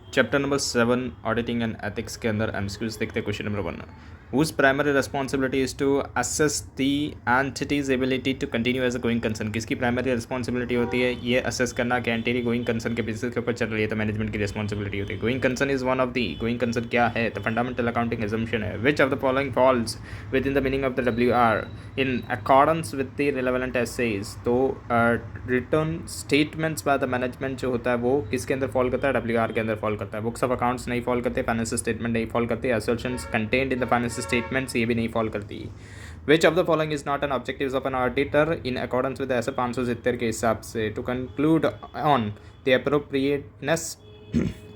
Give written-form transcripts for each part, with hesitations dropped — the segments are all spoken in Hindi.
Chapter number 7 auditing and ethics के अंदर एमसीक्यूज देखते हैं। Question number 1, whose primary responsibility is to assess the entity's ability to continue as a going concern। किसकी प्राइमरी रिस्पॉन्सिबिलिटी होती है ये असेस करना कि एंटिटी गोइंग कंसर्न के बेसिस के ऊपर चल रही है, तो मैनेजमेंट की रिस्पॉन्सिबिलिटी होती है। Going concern is one of the going concern क्या है, तो फंडामेंटल अकाउंटिंग एजम्पशन है। Which of the following falls within the meaning of the WR in accordance with the relevant SAs. तो return statements by the management जो होता है वो किसके अंदर फॉल करता है, WR के अंदर फॉल करता है। बुक्स ऑफ अकाउंट्स नहीं फॉल करते, फाइनेंशियल स्टेटमेंट नहीं फॉल करते, assertions contained in the financial statements ये भी नहीं फॉल करती। Which of the following is not an objectives of an auditor in accordance with SA 570 के हिसाब से। To conclude on the appropriateness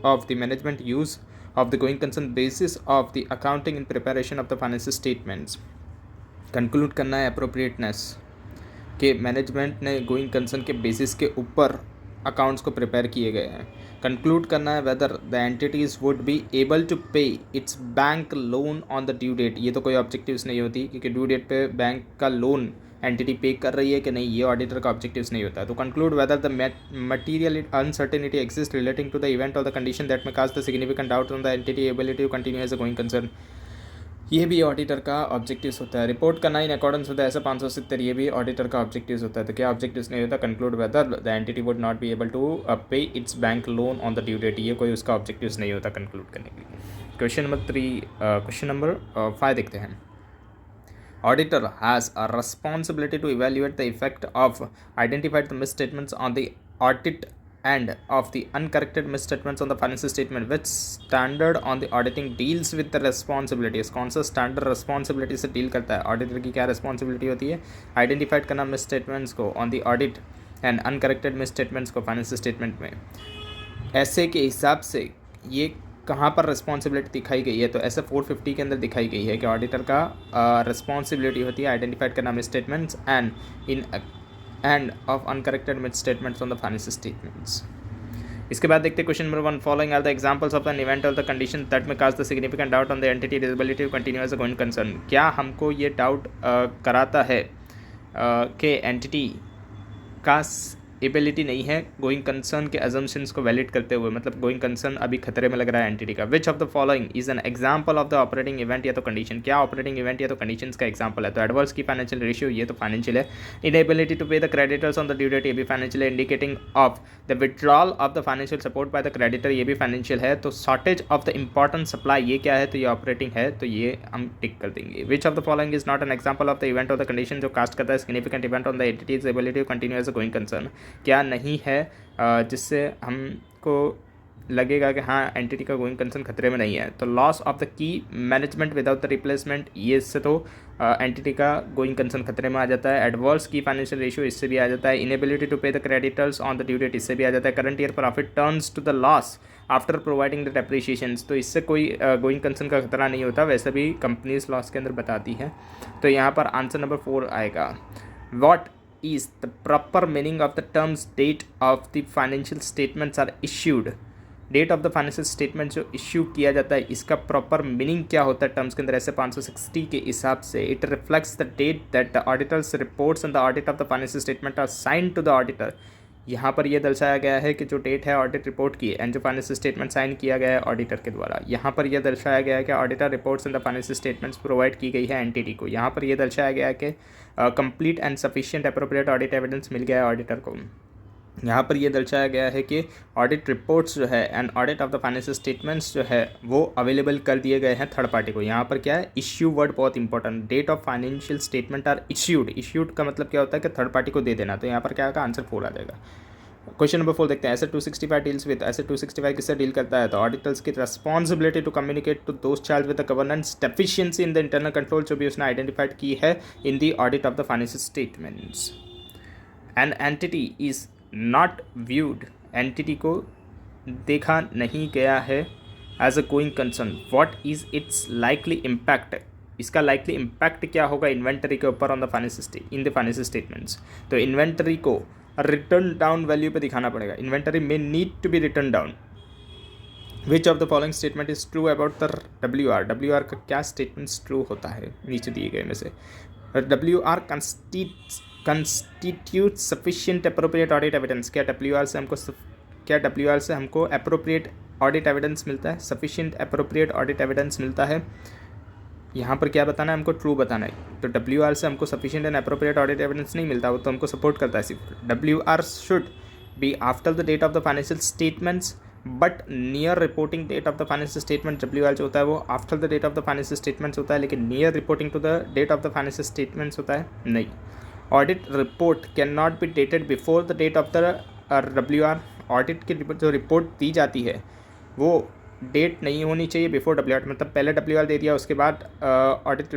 of the management use of the going concern basis of the accounting in preparation of the financial statements. Conclude करना है अप्रोप्रिएटनेस के मैनेजमेंट ने गोइंग कंसर्न के बेसिस के ऊपर अकाउंट्स को प्रिपेयर किए गए हैं। कंक्लूड करना है whether the entities would be able to pay its bank loan on the due date. ये तो कोई ऑब्जेक्टिव्स नहीं होती क्योंकि ड्यू डेट पे बैंक का लोन एंटिटी पे कर रही है कि नहीं, ये ऑडिटर का ऑब्जेक्टिव्स नहीं होता। तो conclude whether the material uncertainty exist relating to the event और the condition that may cast the significant doubt on the entity ability to continue as a going concern, ये भी ऑडिटर का ऑब्जेक्टिव्स होता है। रिपोर्ट करना इन अकॉर्डेंस विद ऐसा 570 ये भी ऑडिटर का ऑब्जेक्टिव्स होता है। तो क्या ऑब्जेक्टिव्स नहीं होता, conclude whether the entity would not be able to pay its bank loan on the due date, ये कोई उसका ऑब्जेक्टिव्स नहीं होता कंक्लूड करने के लिए। क्वेश्चन नंबर 5 देखते हैं। Auditor has a responsibility to evaluate the effect of identified misstatements on the audit and of the uncorrected misstatements on the financial statement. Which standard on the auditing deals with the responsibilities? कौन सा स्टैंडर्ड रिस्पॉन्सिबिलिटी से डील करता है? ऑडिटर की क्या रिस्पॉन्सिबिलिटी होती है? आइडेंटिफाइड करना मिसस्टेटमेंट्स को on the audit and uncorrected misstatements को फाइनेंशियल स्टेटमेंट में। ऐसे के हिसाब से ये कहाँ पर रिस्पॉन्सिबिलिटी दिखाई गई है, तो ऐसे 450 के अंदर दिखाई गई है कि ऑडिटर का रिस्पॉन्सिबिलिटी होती है आइडेंटिफाइड करना misstatements and of uncorrected misstatements on the financial statements. इसके बाद देखते हैं question number 1, following are the examples of an event और the condition that may cast the significant doubt on the entity ability to continue as a going concern. क्या हमको ये डाउट कराता है कि एंटिटी का एबिलिटी नहीं है गोइंग कंसर्न के अजम्पशंस को वैलिड करते हुए, मतलब गोइंग कंसर्न अभी खतरे में लग रहा है एंटिटी का। विच of the following is an example of the operating event या तो कंडीशन। क्या ऑपरेटिंग इवेंट या तो कंडीशंस का एग्जांपल है, तो एडवर्स की फाइनेंशियल रेशियो, ये तो फाइनेंशियल है। Inability to pay the creditors on the due date, ये भी फाइनेंशियल है। Indicating of the withdrawal of the financial support by the creditor, ये भी फाइनेंशियल है। तो shortage of the important supply, ये क्या है, तो ये ऑपरेटिंग है, तो ये हम टिक कर देंगे। Which of the following is not an example of the event और द कंडीशन जो कास्ट करता है significant event on the entity's ability to continue as a going concern. क्या नहीं है जिससे हमको लगेगा कि हाँ एंटिटी का गोइंग कंसर्न खतरे में नहीं है। तो loss of the key management without the replacement, ये इससे तो एंटिटी का गोइंग कंसर्न खतरे में आ जाता है। एडवर्स की फाइनेंशियल रेशियो, इससे भी आ जाता है। Inability to pay the creditors on the due date, इससे भी आ जाता है। Current year profit turns to the loss after providing the depreciations, तो इससे कोई गोइंग कंसर्न का खतरा नहीं होता, वैसे भी कंपनीज लॉस के अंदर बताती है। तो यहाँ पर आंसर नंबर 4 आएगा। What is the proper meaning of the terms date of the financial statements are issued। Date of the financial statement जो इश्यू किया जाता है इसका प्रॉपर मीनिंग क्या होता है टर्म्स के अंदर, ऐसे 560 के हिसाब से। It reflects the date that the auditor's reports on the audit of the financial statement are sign to the auditor. यहाँ पर यह दर्शाया गया है कि जो डेट है ऑडिट रिपोर्ट की एंड जो फाइनेंशियल स्टेटमेंट साइन किया गया है ऑडिटर के द्वारा, यहाँ पर यह दर्शाया गया है कि auditor reports in the financial statements provide की गई है एंटिटी को। यहाँ पर यह दर्शाया गया है कि complete and sufficient appropriate audit evidence मिल गया है ऑडिटर को। यहाँ पर यह दर्शाया गया है कि ऑडिट रिपोर्ट्स जो है and audit of the financial statements जो है वो अवेलेबल कर दिए गए हैं थर्ड पार्टी को। यहाँ पर क्या है, इश्यू वर्ड बहुत important. Date of financial statement are issued, issued का मतलब क्या होता है कि थर्ड पार्टी को दे देना। तो यहाँ पर क्या आएगा, आंसर 4 आ जाएगा। क्वेश्चन नंबर 4 देखते हैं। एसेट 265 डील्स विद, एसेट 265 किससे डील करता है, तो ऑडिटर्स की responsibility to communicate to those charge with the governance deficiency in the internal control जो भी उसने आइडेंटिफाइड की है in the audit of the financial statements. An entity is not viewed, entity को देखा नहीं गया है as a going concern. What is its likely impact, इसका लाइकली इम्पैक्ट क्या होगा इन्वेंटरी के ऊपर on the financial in the financial statements. तो इन्वेंटरी को रिटर्न डाउन वैल्यू पे दिखाना पड़ेगा। इन्वेंटरी में need to be written down. Which of the following statement is true about the WR, WR का क्या स्टेटमेंट्स ट्रू होता है नीचे दिए गए में से। WR constitute sufficient appropriate audit evidence, क्या WR से हमको अप्रोप्रिएट ऑडिट एविडेंस मिलता है, सफिशिएंट एप्रोप्रिएट ऑडिट एविडेंस मिलता है। यहाँ पर क्या बताना है, हमको ट्रू बताना है। तो WR से हमको sufficient and appropriate audit evidence नहीं मिलता, वो तो हमको सपोर्ट करता है सिर्फ। WR should be after the date of the financial statements but near reporting date of the financial statement. WR जो होता है वो after the date of the financial statements होता है, लेकिन near reporting to the date of the financial statements होता है नहीं। Audit report can not be dated before the date of the WR। Audit की जो रिपोर्ट दी जाती है वो डेट नहीं होनी चाहिए बिफोर WR, मतलब पहले WR दे दिया उसके बाद audit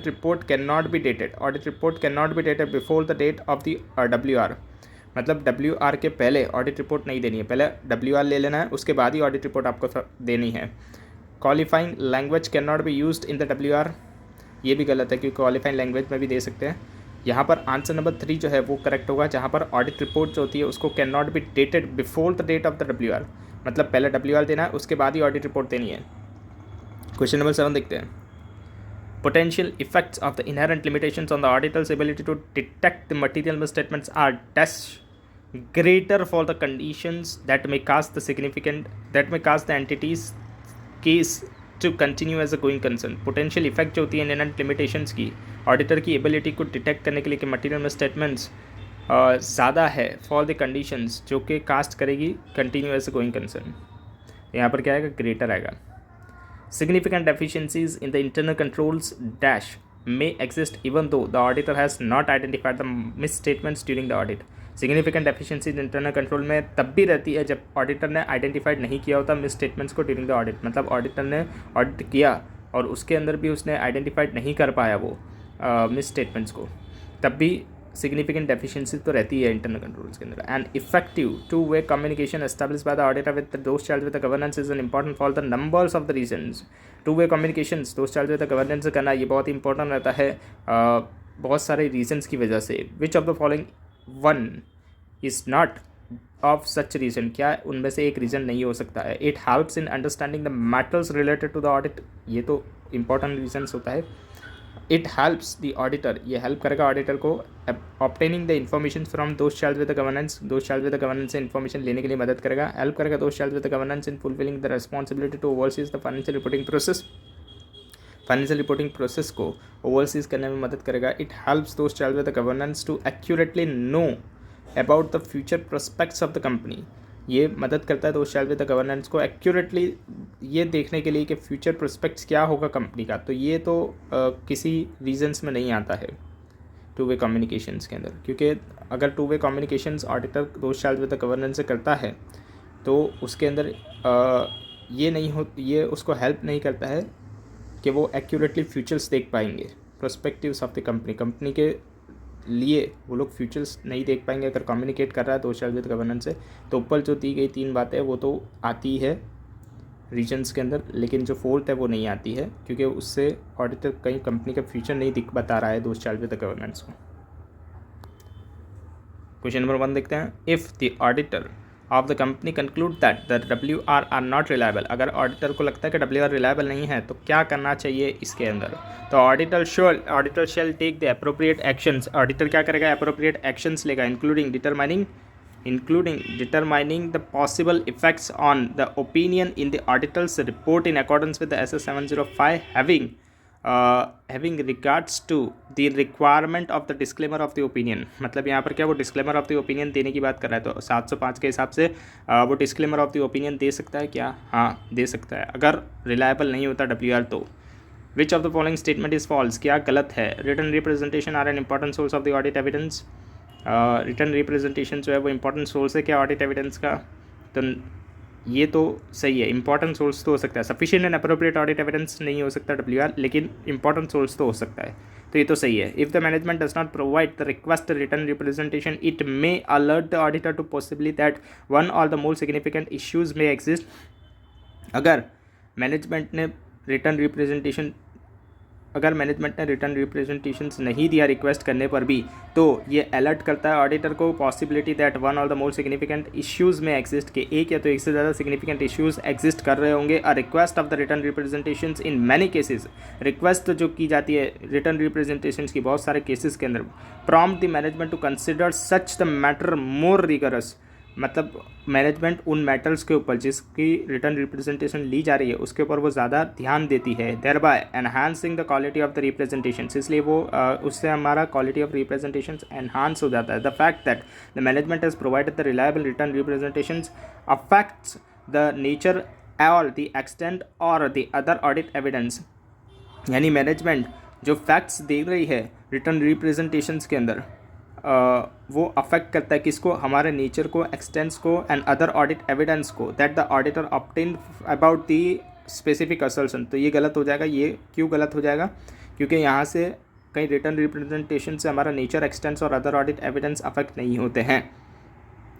report can not be dated. Audit report can not be dated before the date of the WR, मतलब WR के पहले ऑडिट रिपोर्ट नहीं देनी है, पहले WR ले लेना है उसके बाद ही ऑडिट रिपोर्ट आपको देनी है। Qualifying language can not be used in the WR, ये भी गलत है क्योंकि क्वालिफाइंग लैंग्वेज में भी दे सकते हैं। यहाँ पर आंसर नंबर 3 जो है वो करेक्ट होगा, जहाँ पर ऑडिट रिपोर्ट जो होती है उसको can not be dated before the date of the WR, मतलब पहले WR देना है उसके बाद ही ऑडिट रिपोर्ट देनी है। क्वेश्चन नंबर 7 देखते हैं। Potential effects of the inherent limitations on the auditor's ability to detect the material misstatements are dash greater for the conditions that may cause the entity's case to continue as a going concern. Potential effect जो होती है inherent limitations की, ऑडिटर की एबिलिटी को डिटेक्ट करने के लिए कि मटीरियल मिसस्टेटमेंट्स ज़्यादा है फॉर द कंडीशंस जो कि कास्ट करेगी continue as a going concern. यहाँ पर क्या आएगा, ग्रेटर आएगा। Significant deficiencies in the internal controls dash may exist even though the auditor has not identified the misstatements during the audit. Significant deficiencies internal control में तब भी रहती है जब ऑडिटर ने आइडेंटिफाइड नहीं किया होता मिसस्टेटमेंट्स को ड्यूरिंग द ऑडिट, मतलब ऑडिटर ने ऑडिट किया और उसके अंदर भी उसने आइडेंटिफाइड नहीं कर पाया वो मिसस्टेटमेंट्स को, तब भी सिग्निफिकेंट डेफिशिएंसी तो रहती है इंटरनल कंट्रोल्स के अंदर। And effective two-way communication established bye the auditor with those charge with the governance is an important for the numbers of the reasons. Two-way communication those charge with the governance करना ये बहुत ही इंपॉर्टेंट रहता है बहुत सारे रीजन्स की वजह से। Which of the following one is not of such reason, क्या उनमें से एक रीज़न नहीं हो सकता है। It helps in understanding the matters related to the audit, ये तो इंपॉर्टेंट रीजन्स होता है। इट हेल्प्स द ऑडिटर, ये हेल्प करेगा ऑडिटर को obtaining the information from those charge with the governance, those charge with the governance से इन्फॉर्मेशन लेने के लिए मदद करेगा। हेल्प करेगा those charge with the governance in fulfilling the responsibility to oversees the financial reporting process, financial reporting process को ओवरसीज करने में मदद करेगा। It helps those charge with the governance to accurately know about the future prospects of the company, ये मदद करता है those charge with the governance को एक्यूरेटली ये देखने के लिए कि फ्यूचर प्रोस्पेक्ट्स क्या होगा कंपनी का, तो ये तो किसी रीजन्स में नहीं आता है टू वे कम्युनिकेशंस के अंदर, क्योंकि अगर two way communications auditor those charge with the governance से करता है तो उसके अंदर ये उसको हेल्प नहीं करता है कि वो एक्यूरेटली फ्यूचर्स देख पाएंगे, प्रोस्पेक्टिव्स ऑफ द कंपनी के लिए वो लोग फ्यूचर्स नहीं देख पाएंगे अगर कम्युनिकेट कर रहा है दोज चार्ज विद गवर्नेंस से। तो ऊपर जो दी गई 3 बातें वो तो आती है रीजन्स के अंदर, लेकिन जो 4th है वो नहीं आती है क्योंकि उससे ऑडिटर कहीं कंपनी का फ्यूचर नहीं बता रहा है दोज चार्ज विद गवर्नेंस को। क्वेश्चन नंबर 1 देखते हैं। If the auditor of the company conclude that the WR are not reliable, अगर ऑडिटर को लगता है कि WR रिलायबल नहीं है तो क्या करना चाहिए इसके अंदर, तो auditor shall take the appropriate actions, auditor क्या करेगा, अप्रोप्रिएट एक्शंस लेगा, including determining the possible effects on the opinion in the auditor's report in accordance with the SS 705 having regards to the requirement of the disclaimer of the opinion, मतलब यहाँ पर क्या वो डिस्क्लेमर ऑफ द ओपिनियन देने की बात कर रहा है। तो 705 के हिसाब से वो डिस्क्लेमर ऑफ द ओपिनियन दे सकता है क्या, हाँ दे सकता है अगर रिलायबल नहीं होता WR तो। Which of the following statement is false, क्या गलत है। Written representation are an important source of the audit evidence, written representation जो है वो इंपॉर्टेंट सोर्स है क्या ऑडिट एविडेंस का, तो ये तो सही है, इंपॉर्टेंट सोर्स तो हो सकता है। Sufficient and appropriate audit evidence नहीं हो सकता WR, लेकिन इंपॉर्टेंट सोर्स तो हो सकता है, तो ये तो सही है। If the management does not provide the request written representation it may alert the auditor to possibly that one और the more significant issues may exist, अगर मैनेजमेंट ने रिटन रिप्रेजेंटेशंस नहीं दिया रिक्वेस्ट करने पर भी, तो ये अलर्ट करता है ऑडिटर को पॉसिबिलिटी दैट वन और द मोर सिग्निफिकेंट इश्यूज में एग्जिस्ट, के एक या तो एक से ज़्यादा सिग्निफिकेंट इश्यूज एग्जिस्ट कर रहे होंगे। A request of the written representations in many cases, request जो की जाती है रिटन रिप्रेजेंटेशंस की बहुत सारे केसेस के अंदर, prompt the management to consider such the matter more rigorous, मतलब मैनेजमेंट उन मैटर्स के ऊपर जिसकी रिटर्न रिप्रेजेंटेशन ली जा रही है उसके ऊपर वो ज़्यादा ध्यान देती है, thereby enhancing the quality of the representation, इसलिए वो उससे हमारा क्वालिटी ऑफ रिप्रेजेंटेशन एनहांस हो जाता है। The fact that the management has provided the reliable written representation affects the nature और द एक्सटेंट और द अदर ऑडिट एविडेंस, यानी मैनेजमेंट जो फैक्ट्स दे रही है रिटर्न रिप्रेजेंटेशंस के अंदर वो अफेक्ट करता है किसको, हमारे नेचर को, एक्सटेंस को एंड अदर ऑडिट एविडेंस को that the auditor obtain about the specific assertion. तो ये गलत हो जाएगा। ये क्यों गलत हो जाएगा? क्योंकि यहाँ से कहीं रिटर्न रिप्रेजेंटेशन से हमारा नेचर, एक्सटेंस और अदर ऑडिट एविडेंस अफेक्ट नहीं होते हैं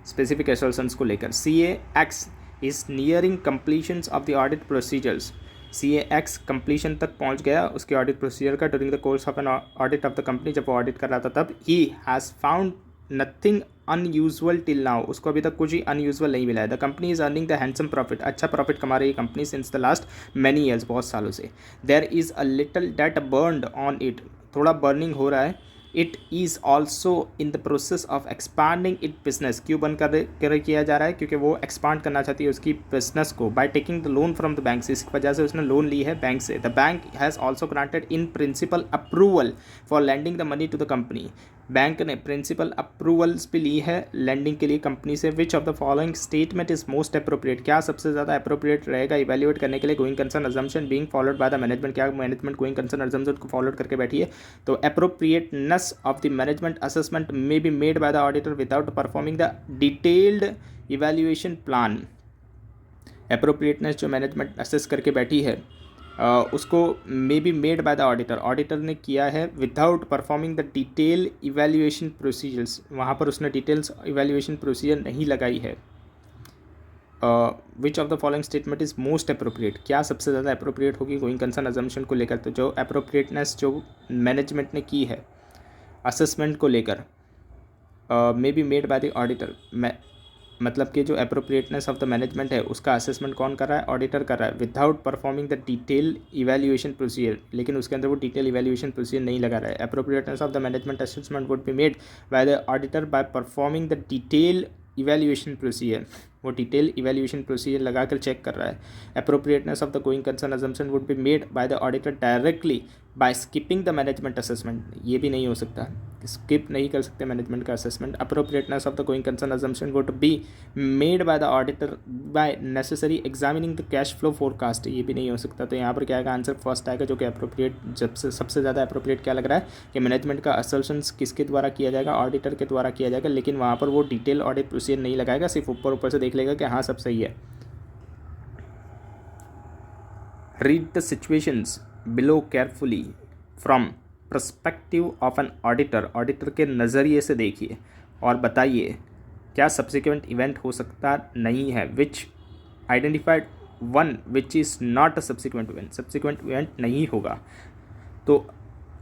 स्पेसिफिक असर्शंस को लेकर। CAX is nearing completions of the audit procedures. CAX completion तक पहुंच गया उसके ऑडिट प्रोसीजर का during the course of an audit of the company. जब वो ऑडिट कर रहा था तब ही has found nothing unusual till now, उसको अभी तक कुछ ही अनयूजुअल नहीं मिला है। The company is earning the handsome profit, अच्छा प्रॉफिट कमा रही है company since the last many years, बहुत सालों से। There is a little debt burned on it, थोड़ा बर्निंग हो रहा है। It is also in the process of expanding it business, क्यों बंद कर किया जा रहा है? क्योंकि वो एक्सपांड करना चाहती है उसकी बिजनेस को by taking the loan from the bank, इस वजह से उसने लोन ली है बैंक से। The bank has also granted in principle approval for lending the money to the company, bank ने प्रिंसिपल अप्रूवल्स भी ली है लैंडिंग के लिए कंपनी से। Which of the following statement is most appropriate, क्या सबसे ज़्यादा अप्रोप्रिएट रहेगा इवेल्युएट करने के लिए? Going concern assumption being followed bye the management, क्या मैनेजमेंट गोइंग कंसर्न अजम्पशन को फॉलोड करके बैठी है? तो appropriateness of the management assessment may be made by the auditor without performing the detailed evaluation plan. Appropriateness जो मैनेजमेंट असेस करके बैठी है उसको may be made by the auditor, auditor ने किया है without performing the detail evaluation procedures, वहाँ पर उसने डिटेल्स इवेल्युएशन प्रोसीजर नहीं लगाई है। Which of the following statement is most appropriate, क्या सबसे ज़्यादा अप्रोप्रिएट होगी गोइंग कंसर्न अजम्पशन को लेकर? तो जो अप्रोप्रिएटनेस जो मैनेजमेंट ने की है असेसमेंट को लेकर may be made by the auditor, मतलब कि जो अप्रोप्रिएटनेस ऑफ द मैनेजमेंट है उसका असेसमेंट कौन कर रहा है? ऑडिटर कर रहा है without performing the detail evaluation procedure, लेकिन उसके अंदर वो डिटेल इवेल्युएशन प्रोसीजर नहीं लगा रहा है। Appropriateness of the management assessment would be made by the auditor by performing the detail evaluation procedure, वो डिटेल इवेल्युएशन प्रोसीजर लगाकर चेक कर रहा है। Appropriateness of the going concern assumption would be made by the auditor directly by skipping the management assessment, ये भी नहीं हो सकता, स्किप नहीं कर सकते मैनेजमेंट का assessment. Appropriateness of the going concern assumption would be made by the auditor by necessary examining the cash flow forecast, ये भी नहीं हो सकता। तो यहाँ पर क्या आएगा? आंसर फर्स्ट आएगा जो कि अप्रोप्रिएट, जब से सबसे ज़्यादा अप्रोप्रिएट क्या लग रहा है कि मैनेजमेंट का असर्शंस किसके द्वारा किया जाएगा? ऑडिटर के द्वारा किया जाएगा, लेकिन वहाँ पर वो डिटेल ऑडिट प्रोसीजर नहीं लगाएगा, सिर्फ ऊपर ऊपर से देख लेगा कि हाँ सब सही है। Read the situations below carefully from perspective of an auditor, auditor के नज़रिए से देखिए और बताइए क्या सब्सिक्वेंट इवेंट हो सकता नहीं है। Which identified one which is not a subsequent event, subsequent event नहीं होगा। तो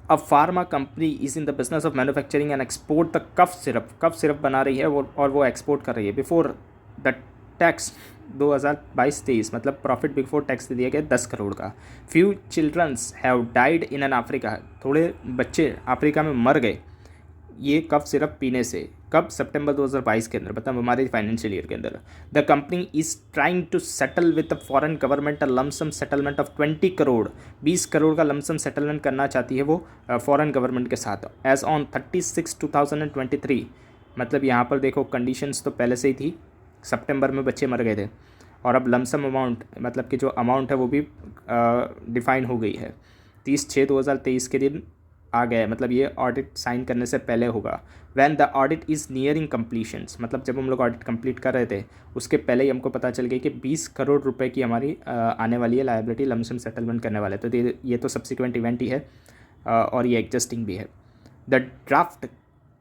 अब pharma company is in the business of manufacturing and export the cough syrup बना रही है और वो एक्सपोर्ट कर रही है। बिफोर द टैक्स 2022-23 मतलब प्रॉफिट बिफोर टैक्स दे दिया गया 10 करोड़ का। Few childrens have died in an Africa, थोड़े बच्चे अफ्रीका में मर गए ये कफ सिरप पीने से। कब? सितंबर 2022 के अंदर, मतलब हमारे फाइनेंशियल ईयर के अंदर। The company is trying to settle with the foreign government a lump sum settlement of 20 crore, 20 crore का लमसम सेटलमेंट करना चाहती है वो फॉरेन गवर्नमेंट के साथ। एज ऑन 30/6/2023, मतलब यहाँ पर देखो कंडीशंस तो पहले से ही थी, सितंबर में बच्चे मर गए थे और अब लमसम अमाउंट मतलब कि जो अमाउंट है वो भी डिफाइन हो गई है। 30/6/2023 के दिन आ गया है, मतलब ये ऑडिट साइन करने से पहले होगा। When the audit is nearing completions, मतलब जब हम लोग ऑडिट कंप्लीट कर रहे थे उसके पहले ही हमको पता चल गया कि 20 करोड़ रुपए की हमारी आने वाली है लायबिलिटी, लमसम सेटलमेंट करने वाले। तो ये तो सब्सिक्वेंट इवेंट ही है और ये एग्जिस्टिंग भी है। द ड्राफ्ट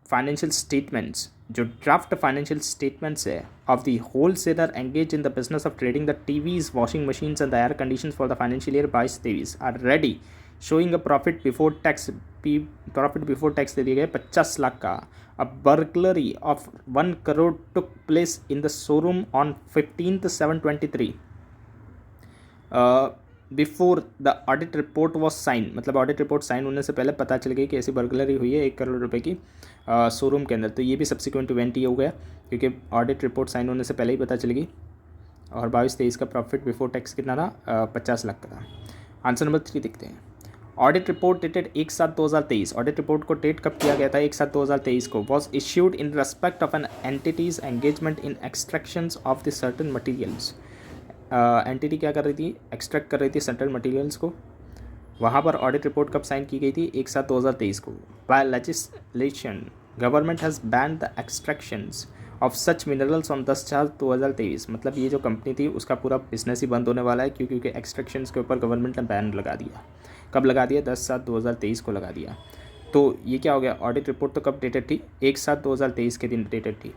फाइनेंशियल स्टेटमेंट्स, जो ड्राफ्ट फाइनेंशियल स्टेटमेंट्स है of the wholesaler engage in the business of trading the TVs, washing machines and the air conditions for the financial year 22-23 are ready, showing a profit before tax. Profit before tax दे दिया गया 50 लाख का। A burglary of 1 crore took place in the showroom on 15/7/23। Before the audit report was sign, मतलब ऑडिट रिपोर्ट साइन होने से पहले पता चल गई कि ऐसी बर्गलरी हुई है 1 करोड़ रुपए की शोरूम के अंदर, तो ये भी सब्सिक्वेंट इवेंट ही हो गया क्योंकि ऑडिट रिपोर्ट साइन होने से पहले ही पता चल गई। और 22-23 का प्रॉफिट बिफोर टैक्स कितना था, 50 लाख का था। आंसर नंबर 3 देखते हैं। Audit report dated 1/7/2023, audit report को डेट कब किया गया था, 1/7/2023 को, was issued in respect of an entity's engagement in extractions of the certain materials. Entity क्या कर रही थी, एक्सट्रैक्ट कर रही थी सर्टन मटीरियल्स को। वहाँ पर ऑडिट रिपोर्ट कब साइन की गई थी, 1/7/2023 को। By legislation government has banned the extractions of such minerals on 10/4/2023, मतलब ये जो कंपनी थी उसका पूरा बिजनेस ही बंद होने वाला है क्योंकि एक्सट्रैक्शंस के ऊपर गवर्नमेंट ने बैन लगा दिया। कब लगा दिया, 10/7/2023 को लगा दिया। तो ये क्या हो गया, ऑडिट रिपोर्ट तो कब डेटेड थी, 1/7/2023 के दिन डेटेड थी,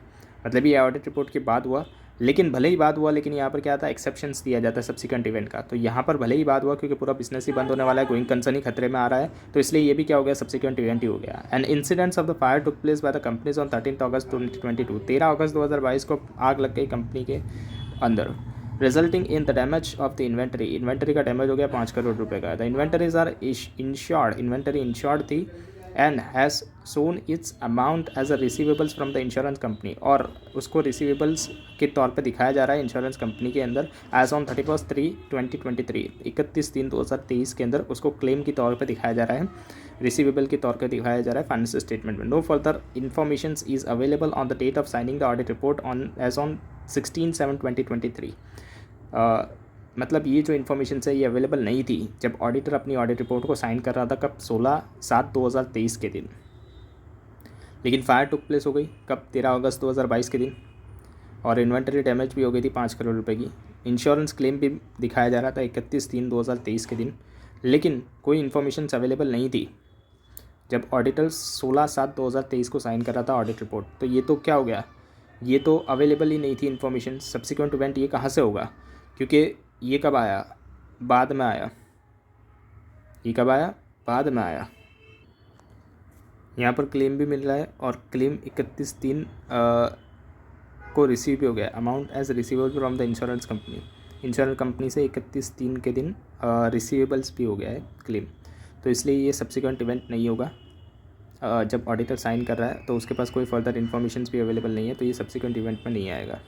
मतलब ये ऑडिट रिपोर्ट के बाद हुआ। लेकिन भले ही बात हुआ, लेकिन यहाँ पर क्या था, एक्सेप्शंस दिया जाता है सब्सिक्वेंट इवेंट का। तो यहाँ पर भले ही बात हुआ क्योंकि पूरा बिजनेस ही बंद होने वाला है, गोइंग कंसर्न ही खतरे में आ रहा है, तो इसलिए ये भी क्या हो गया, सब्सिक्वेंट इवेंट ही हो गया। And incidents of the fire took place by the companies on 13 अगस्त 2022, 13 अगस्त 2022 को आग लग गई कंपनी के अंदर, resulting in the damage of the inventory, inventory का डैमेज हो गया 5 करोड़ रुपए का। The inventories are insured, inventory insured थी and has shown its amount as a receivables from the insurance company, और उसको रिसीवेबल्स के तौर पे दिखाया जा रहा है इंश्योरेंस कंपनी के अंदर एज ऑन 31/3/2023, 31/3/2023 के अंदर उसको क्लेम के तौर पे दिखाया जा रहा है, रिसीवेबल के तौर पे दिखाया जा रहा है फाइनेंशियल स्टेटमेंट में। No further information is available on the date of signing the audit report on as on 16/7/2023। मतलब ये जो इन्फॉर्मेशन है ये अवेलेबल नहीं थी जब ऑडिटर अपनी ऑडिट रिपोर्ट को साइन कर रहा था, कब, 16/7/2023 के दिन। लेकिन फायर टुक प्लेस हो गई कब, 13 अगस्त 2022 के दिन, और इन्वेंटरी डैमेज भी हो गई थी 5 करोड़ रुपए की। इंश्योरेंस क्लेम भी दिखाया जा रहा था 31/3/2023 के दिन, लेकिन कोई इन्फॉर्मेशन अवेलेबल नहीं थी जब ऑडिटर 16/7/2023 को साइन कर रहा था ऑडिट रिपोर्ट। तो ये तो क्या हो गया, ये तो अवेलेबल ही नहीं थी इन्फॉर्मेशन। सब्सिक्वेंट इवेंट ये कहाँ से होगा, क्योंकि ये कब आया, बाद में आया, ये कब आया, बाद में आया। यहाँ पर क्लेम भी मिल रहा है और क्लेम 31/3 को रिसीव भी हो गया, amount as receivable from the insurance company, insurance company से 31/3 के दिन रिसीवेबल्स भी हो गया है क्लेम। तो इसलिए ये सब्सिक्वेंट इवेंट नहीं होगा। जब ऑडिटर साइन कर रहा है तो उसके पास कोई फर्दर इन्फॉर्मेशन भी अवेलेबल नहीं है, तो ये सब्सिक्वेंट इवेंट में नहीं आएगा।